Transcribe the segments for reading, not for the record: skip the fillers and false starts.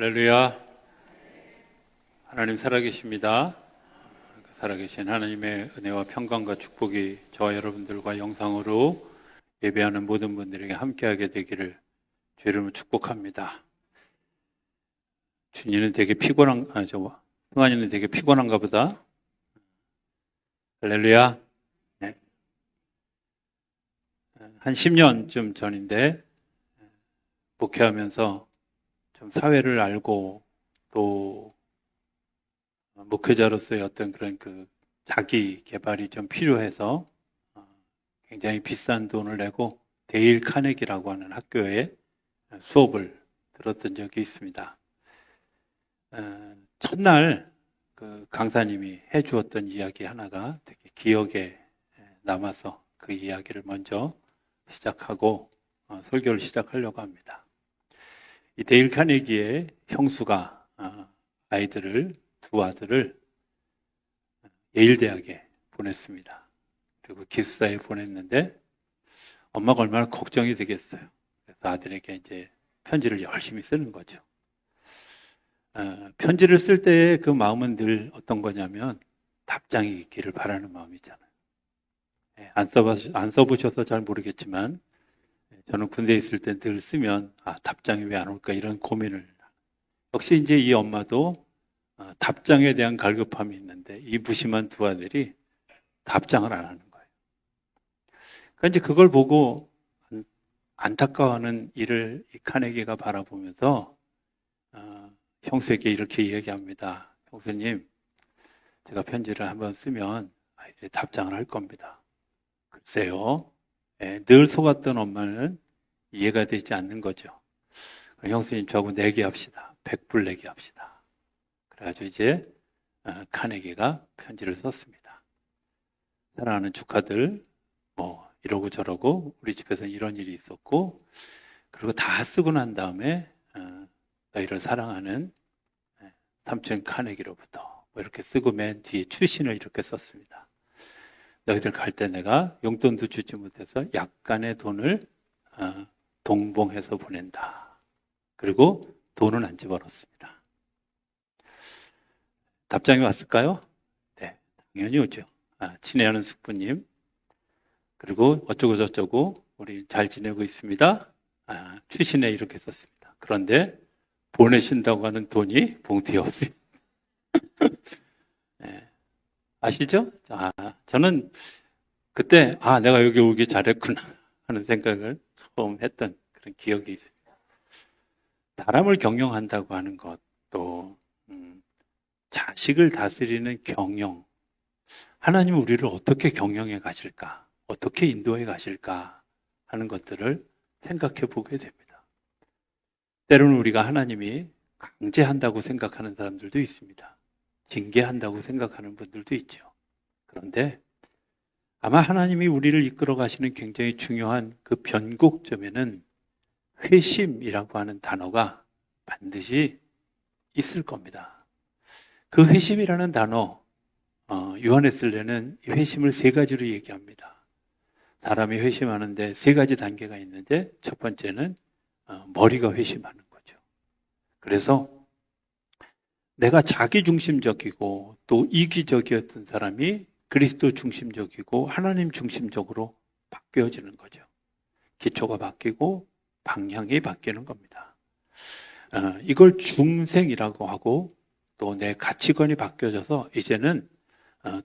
할렐루야. 하나님 살아계십니다. 살아계신 하나님의 은혜와 평강과 축복이 저와 여러분들과 영상으로 예배하는 모든 분들에게 함께하게 되기를 주 이름으로 축복합니다. 준이는 되게 승환이는 되게 피곤한가 보다. 할렐루야. 네. 한 10년쯤 전인데 목회하면서 좀 사회를 알고 또 목회자로서의 어떤 그런 자기 개발이 좀 필요해서 굉장히 비싼 돈을 내고 데일 카네기라고 하는 학교에 수업을 들었던 적이 있습니다. 첫날 그 강사님이 해주었던 이야기 하나가 되게 기억에 남아서 그 이야기를 먼저 시작하고 설교를 시작하려고 합니다. 이 데일 카네기의 형수가 두 아들을 예일대학에 보냈습니다. 그리고 기숙사에 보냈는데 엄마가 얼마나 걱정이 되겠어요. 그래서 아들에게 이제 편지를 열심히 쓰는 거죠. 편지를 쓸 때의 그 마음은 늘 어떤 거냐면 답장이 있기를 바라는 마음이잖아요. 안 써보셔서 잘 모르겠지만 저는 군대에 있을 때 늘 쓰면 답장이 왜 안 올까 이런 고민을. 역시 이제 이 엄마도 답장에 대한 갈급함이 있는데 이 무심한 두 아들이 답장을 안 하는 거예요. 그러니까 이제 그걸 보고 안타까워하는 이를 이 카네기가 바라보면서 형수에게 이렇게 이야기합니다. 형수님, 제가 편지를 한번 쓰면 아이들이 답장을 할 겁니다. 글쎄요. 늘 속았던 엄마는 이해가 되지 않는 거죠. 형수님, 저하고 내기합시다. 100불 내기합시다. 그래가지고 이제 카네기가 편지를 썼습니다. 사랑하는 조카들, 이러고 저러고 우리 집에서 이런 일이 있었고, 그리고 다 쓰고 난 다음에 너희를 사랑하는 삼촌 카네기로부터 이렇게 쓰고 맨 뒤에 추신을 이렇게 썼습니다. 너희들 갈 때 내가 용돈도 주지 못해서 약간의 돈을 동봉해서 보낸다. 그리고 돈은 안 집어넣습니다. 답장이 왔을까요? 네, 당연히 오죠. 친애하는 숙부님, 그리고 어쩌고 저쩌고 우리 잘 지내고 있습니다. 추신에 이렇게 썼습니다. 그런데 보내신다고 하는 돈이 봉투에 없습니다. 네. 아시죠? 저는 그때 내가 여기 오기 잘했구나 하는 생각을 처음 했던 그런 기억이 있습니다. 사람을 경영한다고 하는 것도 자식을 다스리는 경영, 하나님은 우리를 어떻게 경영해 가실까, 어떻게 인도해 가실까 하는 것들을 생각해 보게 됩니다. 때로는 우리가 하나님이 강제한다고 생각하는 사람들도 있습니다. 징계한다고 생각하는 분들도 있죠. 그런데 아마 하나님이 우리를 이끌어 가시는 굉장히 중요한 그 변곡점에는 회심이라고 하는 단어가 반드시 있을 겁니다. 그 회심이라는 단어, 요한에슬레는 회심을 세 가지로 얘기합니다. 사람이 회심하는데 세 가지 단계가 있는데 첫 번째는 머리가 회심하는 거죠. 그래서 내가 자기중심적이고 또 이기적이었던 사람이 그리스도 중심적이고 하나님 중심적으로 바뀌어지는 거죠. 기초가 바뀌고 방향이 바뀌는 겁니다. 이걸 중생이라고 하고 또 내 가치관이 바뀌어져서 이제는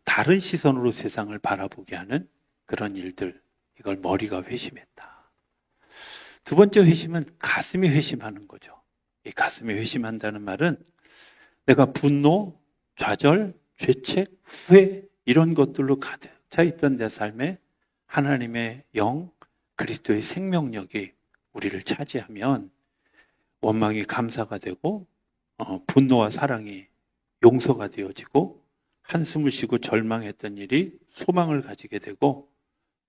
다른 시선으로 세상을 바라보게 하는 그런 일들, 이걸 머리가 회심했다. 두 번째 회심은 가슴이 회심하는 거죠. 이 가슴이 회심한다는 말은 내가 분노, 좌절, 죄책, 후회 이런 것들로 가득 차 있던 내 삶에 하나님의 영, 그리스도의 생명력이 우리를 차지하면 원망이 감사가 되고 분노와 사랑이 용서가 되어지고 한숨을 쉬고 절망했던 일이 소망을 가지게 되고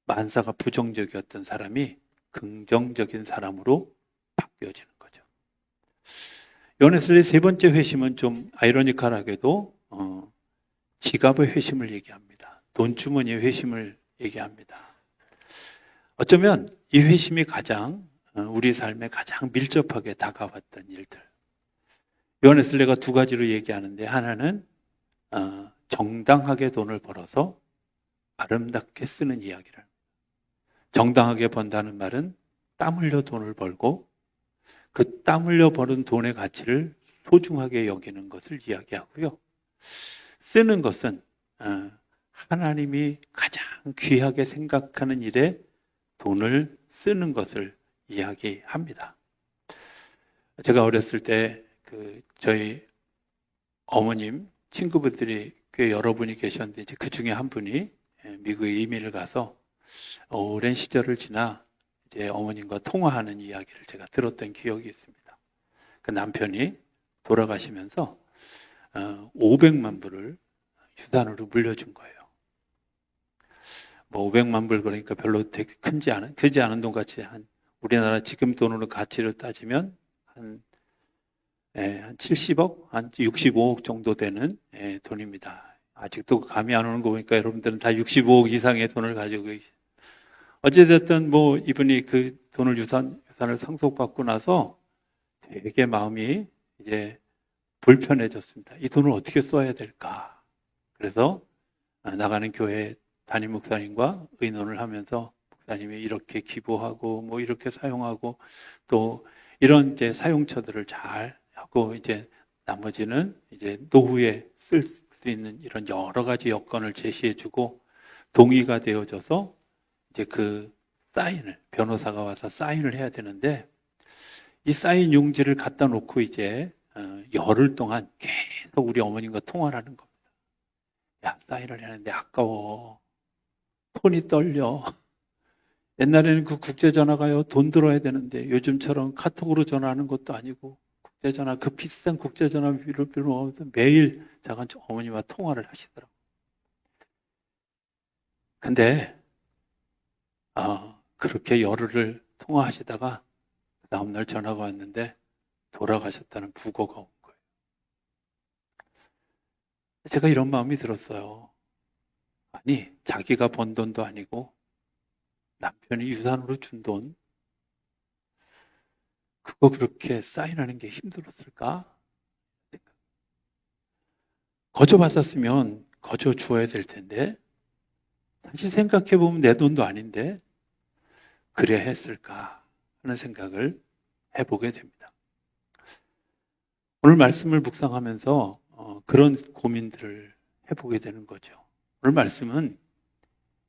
만사가 부정적이었던 사람이 긍정적인 사람으로 바뀌어지는 거죠. 요한에슬레의 세 번째 회심은 좀 아이러니컬하게도 지갑의 회심을 얘기합니다. 돈주머니의 회심을 얘기합니다. 어쩌면 이 회심이 가장 우리 삶에 가장 밀접하게 다가왔던 일들. 요한웨슬레가 두 가지로 얘기하는데, 하나는 정당하게 돈을 벌어서 아름답게 쓰는 이야기를. 정당하게 번다는 말은 땀 흘려 돈을 벌고 그 땀 흘려 버는 돈의 가치를 소중하게 여기는 것을 이야기하고요. 쓰는 것은 하나님이 가장 귀하게 생각하는 일에 돈을 쓰는 것을 이야기합니다. 제가 어렸을 때 저희 어머님 친구분들이 꽤 여러 분이 계셨는데, 이제 그 중에 한 분이 미국에 이민을 가서 오랜 시절을 지나 이제 어머님과 통화하는 이야기를 제가 들었던 기억이 있습니다. 그 남편이 돌아가시면서 500만 불을 유산으로 물려준 거예요. 뭐 500만 불 그러니까 별로 되게 크지 않은 돈 같이, 한 우리나라 지금 돈으로 가치를 따지면 한 70억, 한 65억 정도 되는 돈입니다. 아직도 감이 안 오는 거 보니까 여러분들은 다 65억 이상의 돈을 가지고 계시죠. 어찌됐든 뭐 이분이 그 돈을 유산을 상속받고 나서 되게 마음이 이제 불편해졌습니다. 이 돈을 어떻게 써야 될까? 그래서 나가는 교회 담임 목사님과 의논을 하면서, 목사님이 이렇게 기부하고 뭐 이렇게 사용하고 또 이런 이제 사용처들을 잘 하고, 이제 나머지는 이제 노후에 쓸 수 있는 이런 여러 가지 여건을 제시해주고 동의가 되어져서 이제 그 사인을, 변호사가 와서 사인을 해야 되는데, 이 사인 용지를 갖다 놓고 이제 열흘 동안 계속 우리 어머님과 통화를 하는 겁니다. 야, 사인을 하는데 아까워. 손이 떨려. 옛날에는 그 국제전화가요, 돈 들어야 되는데 요즘처럼 카톡으로 전화하는 것도 아니고 국제전화, 그 비싼 국제전화 비로 매일 작은 어머니와 통화를 하시더라고요. 근데 그렇게 열흘을 통화하시다가 다음날 전화가 왔는데 돌아가셨다는 부고가 온 거예요. 제가 이런 마음이 들었어요. 아니, 자기가 번 돈도 아니고 남편이 유산으로 준 돈, 그거 그렇게 사인하는 게 힘들었을까? 거저 받았으면 거저 주어야 될 텐데, 다시 생각해 보면 내 돈도 아닌데 그래야 했을까 하는 생각을 해보게 됩니다. 오늘 말씀을 묵상하면서 그런 고민들을 해보게 되는 거죠. 오늘 말씀은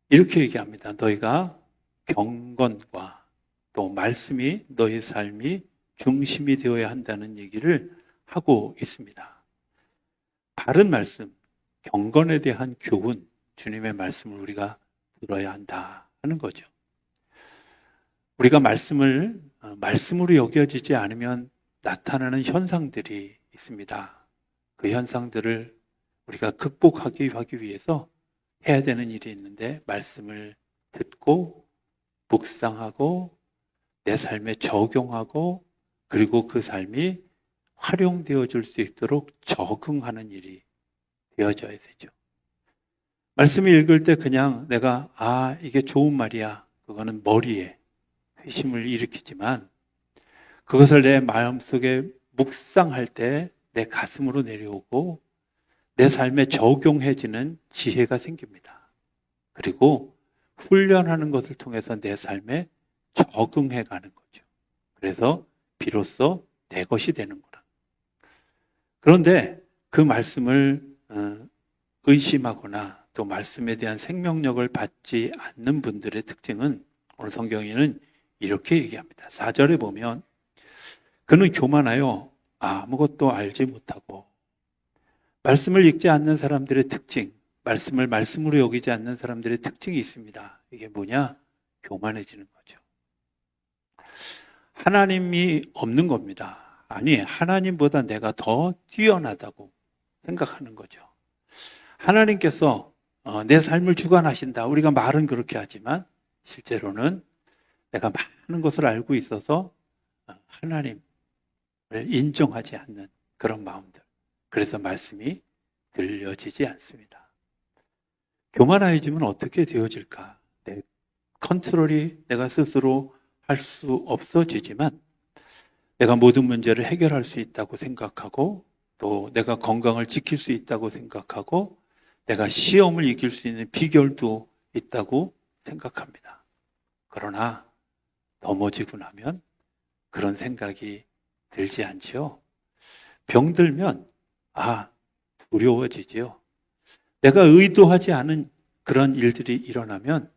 이렇게 얘기합니다. 너희가 경건과 또 말씀이 너희 삶이 중심이 되어야 한다는 얘기를 하고 있습니다. 바른 말씀, 경건에 대한 교훈, 주님의 말씀을 우리가 들어야 한다 하는 거죠. 우리가 말씀으로 여겨지지 않으면 나타나는 현상들이 있습니다. 그 현상들을 우리가 극복하기 위해서 해야 되는 일이 있는데, 말씀을 듣고 묵상하고 내 삶에 적용하고, 그리고 그 삶이 활용되어질 수 있도록 적응하는 일이 되어져야 되죠. 말씀을 읽을 때 그냥 내가 이게 좋은 말이야, 그거는 머리에 회심을 일으키지만, 그것을 내 마음속에 묵상할 때 내 가슴으로 내려오고 내 삶에 적용해지는 지혜가 생깁니다. 그리고 훈련하는 것을 통해서 내 삶에 적응해가는 거죠. 그래서 비로소 내 것이 되는 거라. 그런데 그 말씀을 의심하거나 또 말씀에 대한 생명력을 받지 않는 분들의 특징은, 오늘 성경에는 이렇게 얘기합니다. 4절에 보면 그는 교만하여 아무것도 알지 못하고, 말씀을 읽지 않는 사람들의 특징, 말씀을 말씀으로 여기지 않는 사람들의 특징이 있습니다. 이게 뭐냐? 교만해지는 거죠. 하나님이 없는 겁니다. 아니, 하나님보다 내가 더 뛰어나다고 생각하는 거죠. 하나님께서 내 삶을 주관하신다. 우리가 말은 그렇게 하지만 실제로는 내가 많은 것을 알고 있어서 하나님을 인정하지 않는 그런 마음들. 그래서 말씀이 들려지지 않습니다. 교만해지면 어떻게 되어질까? 내 컨트롤이 내가 스스로 할 수 없어지지만, 내가 모든 문제를 해결할 수 있다고 생각하고 또 내가 건강을 지킬 수 있다고 생각하고 내가 시험을 이길 수 있는 비결도 있다고 생각합니다. 그러나 넘어지고 나면 그런 생각이 들지 않지요. 병들면 두려워지지요. 내가 의도하지 않은 그런 일들이 일어나면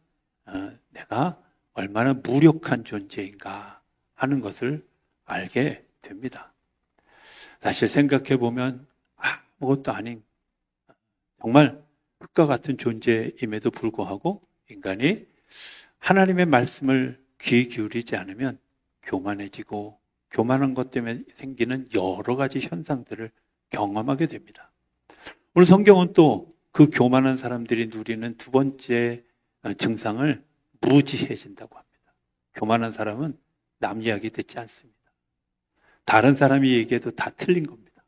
내가 얼마나 무력한 존재인가 하는 것을 알게 됩니다. 사실 생각해 보면 아무것도 아닌 정말 흙과 같은 존재임에도 불구하고 인간이 하나님의 말씀을 귀 기울이지 않으면 교만해지고 교만한 것 때문에 생기는 여러 가지 현상들을 경험하게 됩니다. 오늘 성경은 또 그 교만한 사람들이 누리는 두 번째 증상을 무지해진다고 합니다. 교만한 사람은 남 이야기 듣지 않습니다. 다른 사람이 얘기해도 다 틀린 겁니다.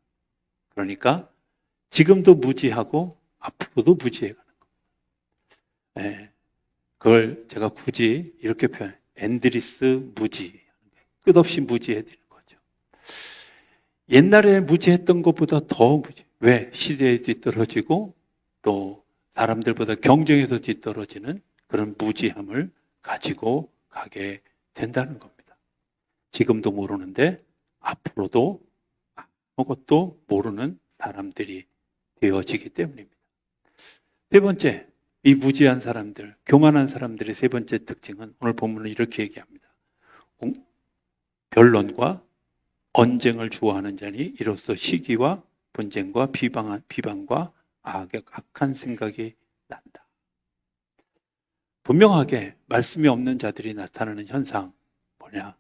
그러니까 지금도 무지하고 앞으로도 무지해가는 겁니다. 네, 그걸 제가 굳이 이렇게 표현해요. 엔드리스 무지. 끝없이 무지해지는 거죠. 옛날에 무지했던 것보다 더 무지. 왜? 시대에 뒤떨어지고 또 사람들보다 경쟁에서 뒤떨어지는 그런 무지함을 가지고 가게 된다는 겁니다. 지금도 모르는데 앞으로도 아무것도 모르는 사람들이 되어지기 때문입니다. 세 번째, 이 무지한 사람들, 교만한 사람들의 세 번째 특징은 오늘 본문은 이렇게 얘기합니다. 변론과 언쟁을 좋아하는 자니 이로써 시기와 분쟁과 비방과 악한 생각이 난다. 분명하게 말씀이 없는 자들이 나타나는 현상 뭐냐?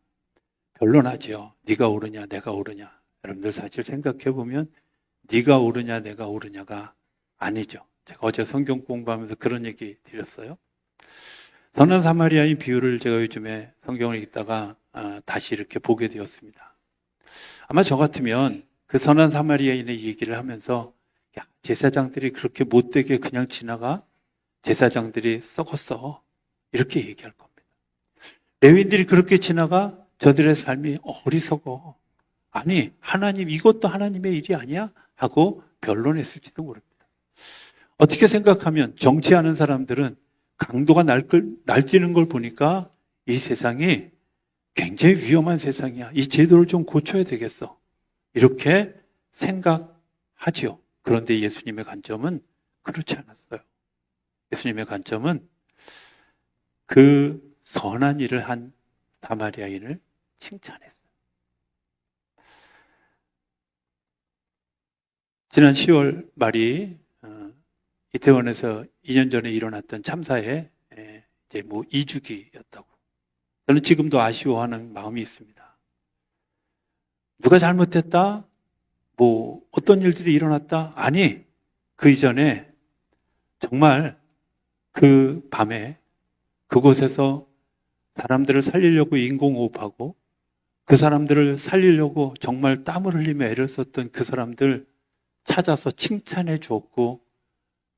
변론하지요. 네가 옳으냐 내가 옳으냐. 여러분들 사실 생각해 보면 네가 옳으냐 내가 옳으냐가 아니죠. 제가 어제 성경 공부하면서 그런 얘기 드렸어요. 선한 사마리아인 비유를 제가 요즘에 성경을 읽다가 다시 이렇게 보게 되었습니다. 아마 저 같으면 그 선한 사마리아인의 얘기를 하면서 제사장들이 그렇게 못되게 그냥 지나가? 제사장들이 썩었어. 이렇게 얘기할 겁니다. 레위인들이 그렇게 지나가? 저들의 삶이 어리석어. 아니, 하나님, 이것도 하나님의 일이 아니야? 하고 변론했을지도 모릅니다. 어떻게 생각하면 정치하는 사람들은 강도가 날뛰는 걸 보니까 이 세상이 굉장히 위험한 세상이야. 이 제도를 좀 고쳐야 되겠어. 이렇게 생각하지요. 그런데 예수님의 관점은 그렇지 않았어요. 예수님의 관점은 그 선한 일을 한 사마리아인을 칭찬했어요. 지난 10월 말이 이태원에서 2년 전에 일어났던 참사의 이제 2주기였다고. 저는 지금도 아쉬워하는 마음이 있습니다. 누가 잘못했다? 어떤 일들이 일어났다? 아니, 그 이전에 정말 그 밤에 그곳에서 사람들을 살리려고 인공호흡하고 그 사람들을 살리려고 정말 땀을 흘리며 애를 썼던 그 사람들 찾아서 칭찬해 주었고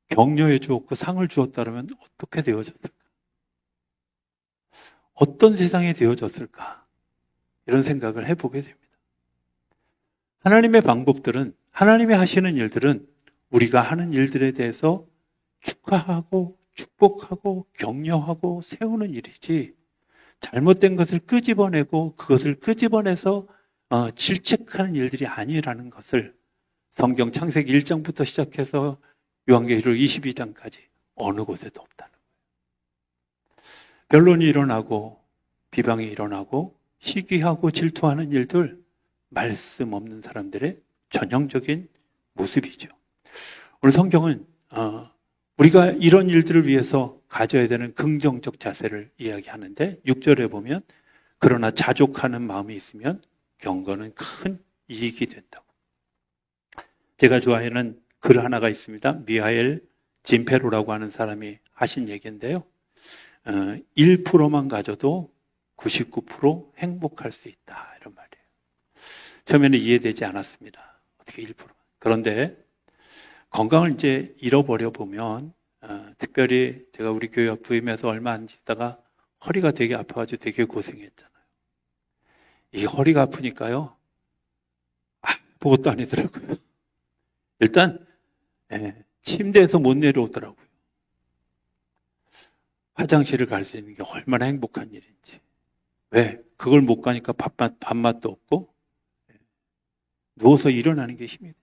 격려해 주었고 상을 주었다면 어떻게 되어졌을까? 어떤 세상이 되어졌을까? 이런 생각을 해보게 됩니다. 하나님의 방법들은, 하나님이 하시는 일들은 우리가 하는 일들에 대해서 축하하고 축복하고 격려하고 세우는 일이지 잘못된 것을 끄집어내고 그것을 끄집어내서 질책하는 일들이 아니라는 것을 성경 창세기 1장부터 시작해서 요한계시록 22장까지 어느 곳에도 없다는 거예요. 변론이 일어나고 비방이 일어나고 시기하고 질투하는 일들 말씀 없는 사람들의 전형적인 모습이죠. 오늘 성경은 우리가 이런 일들을 위해서 가져야 되는 긍정적 자세를 이야기하는데 6절에 보면 그러나 자족하는 마음이 있으면 경건은 큰 이익이 된다고. 제가 좋아하는 글 하나가 있습니다. 미하엘 짐페로라고 하는 사람이 하신 얘기인데요. 1%만 가져도 99% 행복할 수 있다. 이런 말이에요. 처음에는 이해되지 않았습니다. 어떻게 1%만. 그런데 건강을 이제 잃어버려 보면 특별히 제가 우리 교회 부임해서 얼마 안 있다가 허리가 되게 아파가지고 되게 고생했잖아요. 이 허리가 아프니까요. 아무것도 아니더라고요. 일단 침대에서 못 내려오더라고요. 화장실을 갈 수 있는 게 얼마나 행복한 일인지. 왜? 그걸 못 가니까 밥맛도 없고 누워서 일어나는 게 힘이 돼요.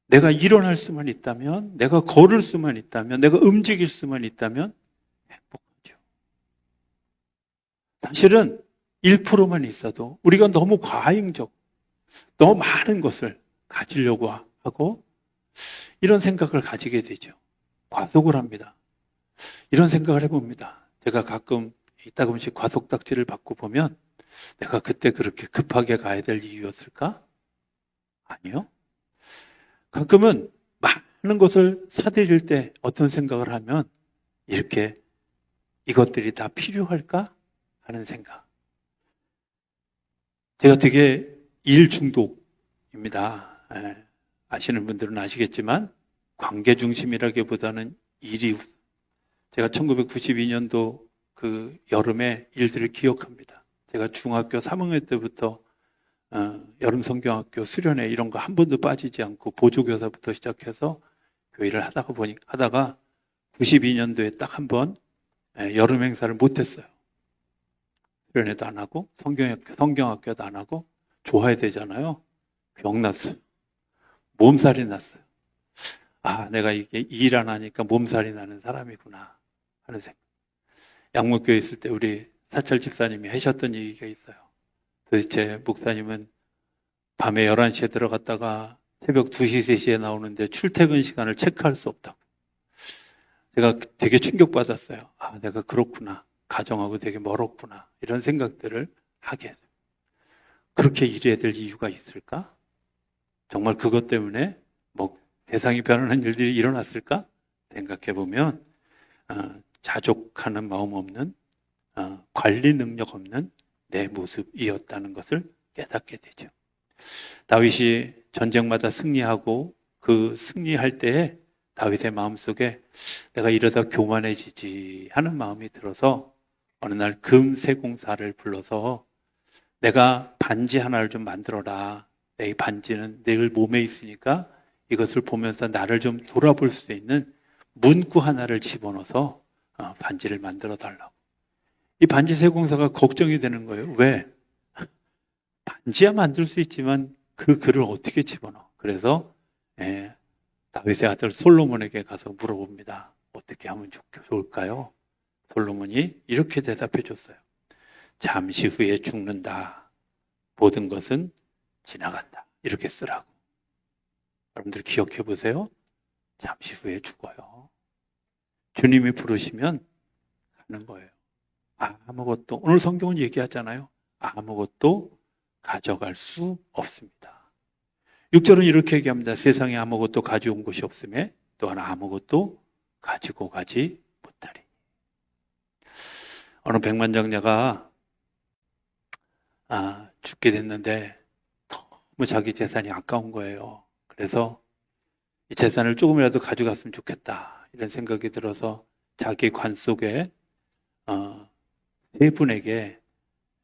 내가 일어날 수만 있다면, 내가 걸을 수만 있다면, 내가 움직일 수만 있다면 행복하죠. 사실은 1%만 있어도 우리가 너무 과잉적, 너무 많은 것을 가지려고 하고 이런 생각을 가지게 되죠. 과속을 합니다. 이런 생각을 해봅니다. 제가 가끔 이따금씩 과속딱지를 받고 보면 내가 그때 그렇게 급하게 가야 될 이유였을까? 아니요. 가끔은 많은 것을 사들일 때 어떤 생각을 하면 이렇게 이것들이 다 필요할까? 하는 생각. 제가 되게 일 중독입니다. 아시는 분들은 아시겠지만 관계 중심이라기보다는 일이, 제가 1992년도 그 여름에 일들을 기억합니다. 제가 중학교 3학년 때부터 여름 성경학교 수련회 이런 거 한 번도 빠지지 않고 보조교사부터 시작해서 교회를 하다가 92년도에 딱 한 번 여름 행사를 못했어요. 수련회도 안 하고 성경학교도 안 하고 좋아야 되잖아요. 병났어요. 몸살이 났어요. 내가 이게 일 안 하니까 몸살이 나는 사람이구나 하는 생각. 양목교에 있을 때 우리 사철 집사님이 하셨던 얘기가 있어요. 도대체 목사님은 밤에 11시에 들어갔다가 새벽 2시, 3시에 나오는데 출퇴근 시간을 체크할 수 없다고. 제가 되게 충격받았어요. 내가 그렇구나. 가정하고 되게 멀었구나. 이런 생각들을 하게 돼요. 그렇게 일해야 될 이유가 있을까? 정말 그것 때문에 세상이 변하는 일들이 일어났을까? 생각해 보면 자족하는 마음 없는, 관리 능력 없는 내 모습이었다는 것을 깨닫게 되죠. 다윗이 전쟁마다 승리하고 그 승리할 때에 다윗의 마음속에 내가 이러다 교만해지지 하는 마음이 들어서 어느 날 금세공사를 불러서 내가 반지 하나를 좀 만들어라. 내 반지는 늘 몸에 있으니까 이것을 보면서 나를 좀 돌아볼 수 있는 문구 하나를 집어넣어서 반지를 만들어 달라고. 이 반지 세공사가 걱정이 되는 거예요. 왜? 반지야 만들 수 있지만 그 글을 어떻게 집어넣어? 그래서 다윗의 아들 솔로몬에게 가서 물어봅니다. 어떻게 하면 좋을까요? 솔로몬이 이렇게 대답해 줬어요. 잠시 후에 죽는다. 모든 것은 지나간다. 이렇게 쓰라고. 여러분들 기억해 보세요. 잠시 후에 죽어요. 주님이 부르시면 가는 거예요. 아무것도, 오늘 성경은 얘기하잖아요. 아무것도 가져갈 수 없습니다. 6절은 이렇게 얘기합니다. 세상에 아무것도 가져온 것이 없음에 또한 아무것도 가지고 가지 못하리. 어느 백만장자가 죽게 됐는데 너무 자기 재산이 아까운 거예요. 그래서 이 재산을 조금이라도 가져갔으면 좋겠다 이런 생각이 들어서 자기 관 속에 세 분에게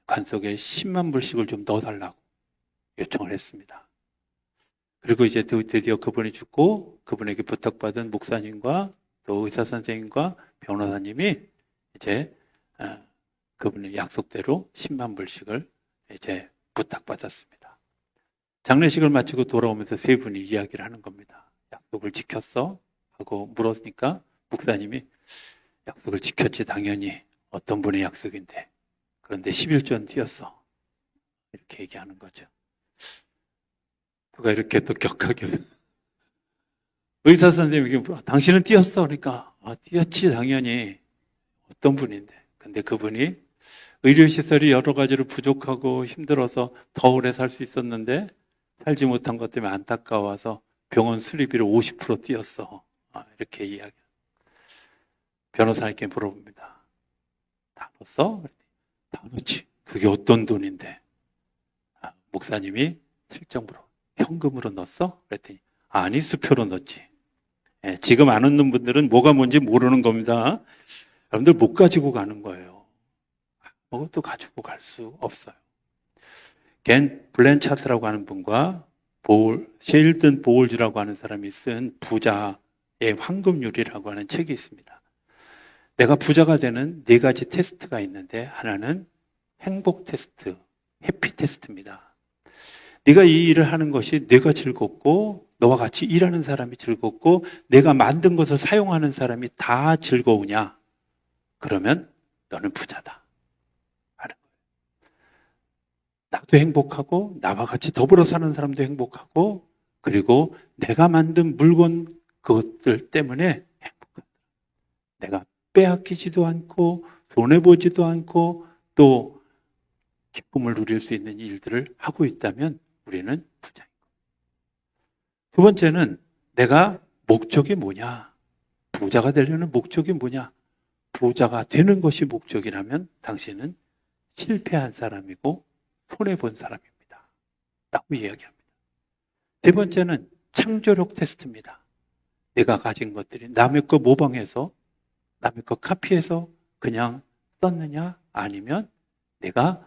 관 속에 10만 불씩을 좀 넣어달라고 요청을 했습니다. 그리고 이제 드디어 그분이 죽고 그분에게 부탁받은 목사님과 또 의사 선생님과 변호사님이 이제 그분의 약속대로 10만 불씩을 이제 부탁받았습니다. 장례식을 마치고 돌아오면서 세 분이 이야기를 하는 겁니다. 약속을 지켰어? 하고 물었으니까 목사님이 약속을 지켰지 당연히. 어떤 분의 약속인데. 그런데 11전 뛰었어. 이렇게 얘기하는 거죠. 누가 이렇게 또 격하게 의사 선생님에게 물어. 당신은 뛰었어? 그러니까 뛰었지 당연히. 어떤 분인데. 근데 그분이 의료시설이 여러 가지로 부족하고 힘들어서 더 오래 살 수 있었는데 살지 못한 것 때문에 안타까워서 병원 수리비를 50% 뛰었어. 이렇게 이야기. 변호사에게 물어봅니다. 다 넣었어? 다 넣지. 그게 어떤 돈인데? 목사님이 슬쩍 물어. 현금으로 넣었어? 그랬더니 아니 수표로 넣었지. 지금 안 얻는 분들은 뭐가 뭔지 모르는 겁니다. 여러분들 못 가지고 가는 거예요. 아무것도 가지고 갈 수 없어요. 겐 블렌차트라고 하는 분과 셰일든 보울즈라고 하는 사람이 쓴 부자의 황금률이라고 하는 책이 있습니다. 내가 부자가 되는 4가지 테스트가 있는데 하나는 행복 테스트, 해피 테스트입니다. 네가 이 일을 하는 것이 내가 즐겁고 너와 같이 일하는 사람이 즐겁고 내가 만든 것을 사용하는 사람이 다 즐거우냐? 그러면 너는 부자다. 하는 거예요. 나도 행복하고 나와 같이 더불어 사는 사람도 행복하고 그리고 내가 만든 물건 그것들 때문에 행복하다. 내가 빼앗기지도 않고 손해보지도 않고 또 기쁨을 누릴 수 있는 일들을 하고 있다면 우리는 부자인 거예요. 두 번째는 내가 목적이 뭐냐? 부자가 되려는 목적이 뭐냐? 부자가 되는 것이 목적이라면 당신은 실패한 사람이고 손해본 사람입니다. 라고 이야기합니다. 세 번째는 창조력 테스트입니다. 내가 가진 것들이 남의 거 모방해서 남의 거 카피해서 그냥 썼느냐? 아니면 내가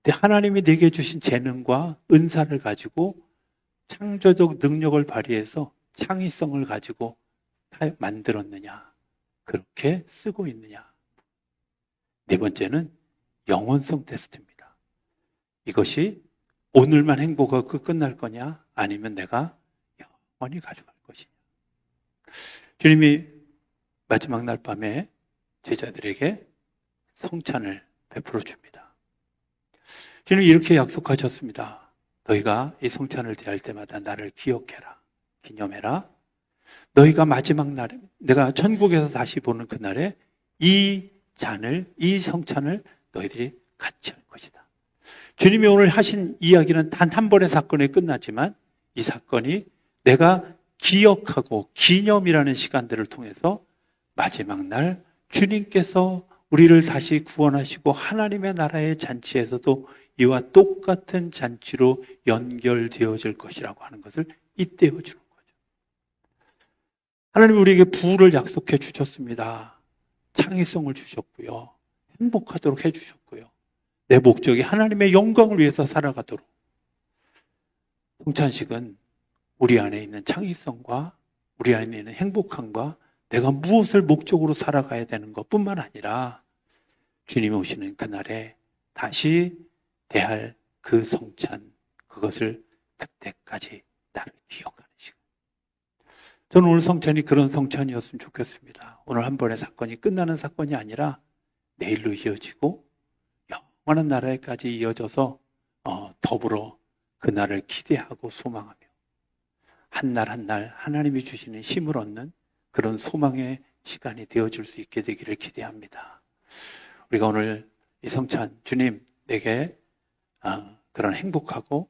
하나님이 내게 주신 재능과 은사를 가지고 창조적 능력을 발휘해서 창의성을 가지고 만들었느냐? 그렇게 쓰고 있느냐? 네 번째는 영원성 테스트입니다. 이것이 오늘만 행복하고 끝날 거냐? 아니면 내가 영원히 가져갈 것이냐? 주님이 마지막 날 밤에 제자들에게 성찬을 베풀어 줍니다. 주님이 이렇게 약속하셨습니다. 너희가 이 성찬을 대할 때마다 나를 기억해라. 기념해라. 너희가 마지막 날에 내가 천국에서 다시 보는 그날에 이 잔을 이 성찬을 너희들이 같이 할 것이다. 주님이 오늘 하신 이야기는 단 한 번의 사건에 끝나지만 이 사건이 내가 기억하고 기념이라는 시간들을 통해서 마지막 날 주님께서 우리를 다시 구원하시고 하나님의 나라의 잔치에서도 이와 똑같은 잔치로 연결되어질 것이라고 하는 것을 잇대어 주는 거죠. 하나님 우리에게 부를 약속해 주셨습니다. 창의성을 주셨고요. 행복하도록 해주셨고요. 내 목적이 하나님의 영광을 위해서 살아가도록. 성찬식은 우리 안에 있는 창의성과 우리 안에 있는 행복함과 내가 무엇을 목적으로 살아가야 되는 것뿐만 아니라 주님이 오시는 그날에 다시 대할 그 성찬, 그것을 그때까지 나를 기억하는 시간. 저는 오늘 성찬이 그런 성찬이었으면 좋겠습니다. 오늘 한 번의 사건이 끝나는 사건이 아니라 내일로 이어지고 영원한 나라에까지 이어져서 더불어 그날을 기대하고 소망하며 한 날 한 날 하나님이 주시는 힘을 얻는 그런 소망의 시간이 되어줄 수 있게 되기를 기대합니다. 우리가 오늘 이 성찬, 주님 내게 그런 행복하고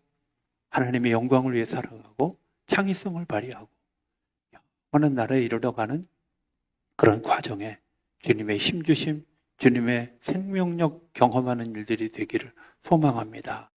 하나님의 영광을 위해 살아가고 창의성을 발휘하고 영원한 나라에 이르러가는 그런 과정에 주님의 힘주심, 주님의 생명력 경험하는 일들이 되기를 소망합니다.